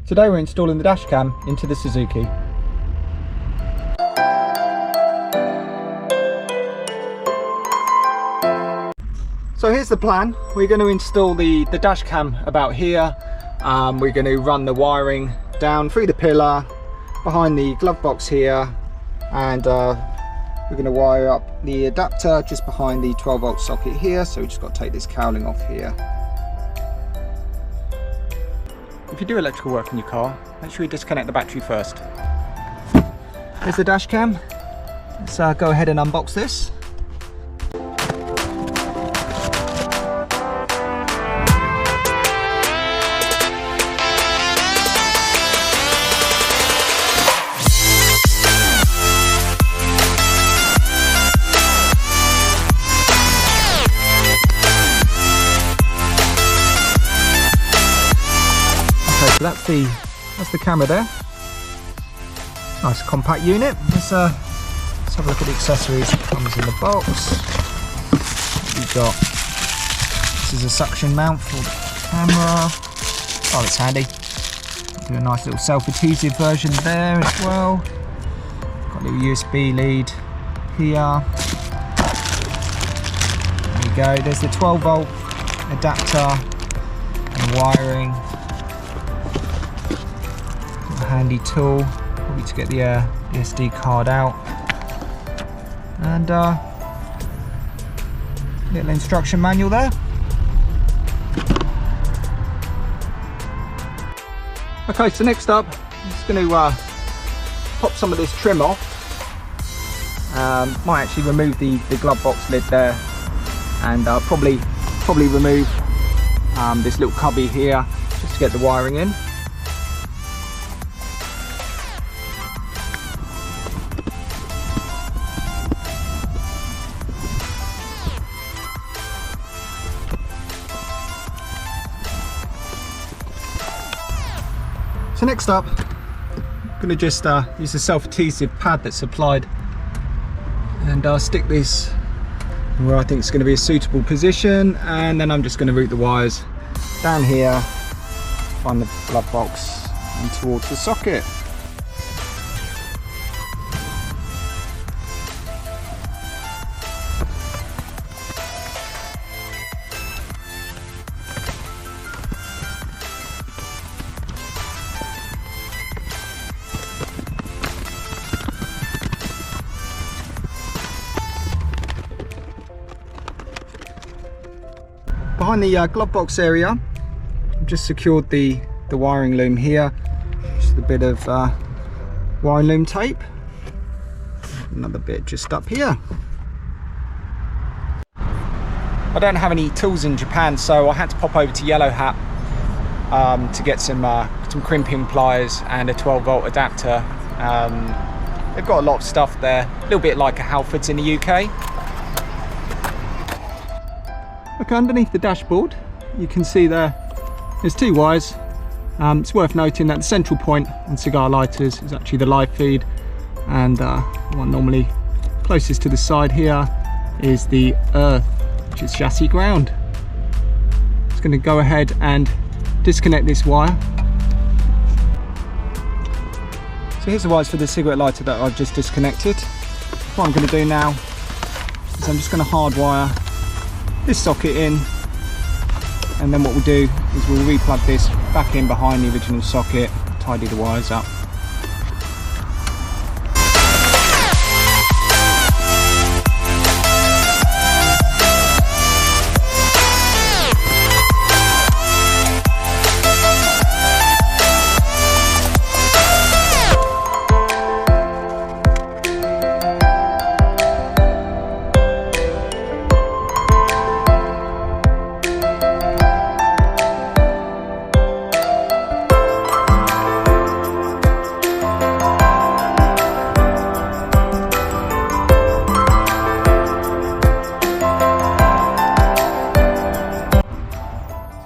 Today we're installing the dash cam into the Suzuki. So here's the plan. We're going to install the dash cam about here. We're going to run the wiring down through the pillar, behind the glove box here, and we're going to wire up the adapter just behind the 12 volt socket here. So we just got to take this cowling off here. If you do electrical work in your car, make sure you disconnect the battery first. Here's the dash cam. Let's go ahead and unbox this. So that's the camera there. Nice compact unit. Let's have a look at the accessories that comes in the box. We've got, this is a suction mount for the camera. Oh, it's handy. Do a nice little self-adhesive version there as well. Got a little USB lead here. There you go. There's the 12 volt adapter and wiring. Handy tool, probably to get the SD card out, and little instruction manual there. Okay, so next up, I'm just going to pop some of this trim off. Might actually remove the glove box lid there, and probably remove this little cubby here just to get the wiring in. So next up, I'm going to just use a self-adhesive pad that's supplied, and stick this where I think it's going to be a suitable position, and then I'm just going to route the wires down here, find the glove box and towards the socket. Behind the glove box area, I've just secured the wiring loom here. Just a bit of wiring loom tape. Another bit just up here. I don't have any tools in Japan, so I had to pop over to Yellow Hat to get some crimping pliers and a 12 volt adapter. They've got a lot of stuff there, a little bit like a Halfords in the UK. Okay, underneath the dashboard you can see there's two wires. It's worth noting that the central point on cigar lighters is actually the live feed, and the one normally closest to the side here is the earth, which is chassis ground. Just going to go ahead and disconnect this wire. So here's the wires for the cigarette lighter that I've just disconnected. What I'm going to do now is I'm just going to hardwire this socket in, and then what we'll do is we'll replug this back in behind the original socket, tidy the wires up.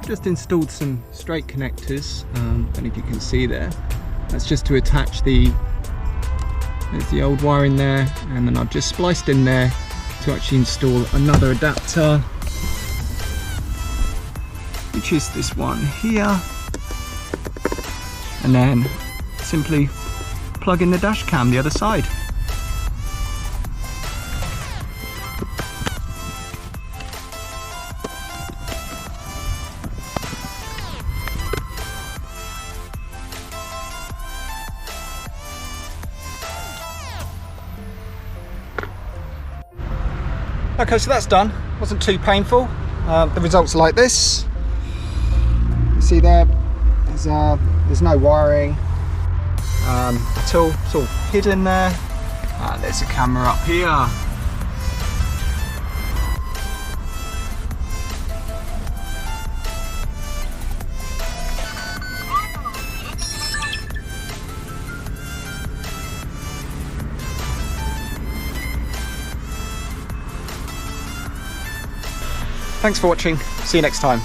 Just installed some straight connectors. Don't know if you can see there. That's just to attach there's the old wiring there, and then I've just spliced in there to actually install another adapter, which is this one here. and then simply plug in the dash cam the other side. Okay, so that's done. Wasn't too painful. The results are like this. You see there's no wiring at all. It's all hidden there. There's a camera up here. Thanks for watching. See you next time.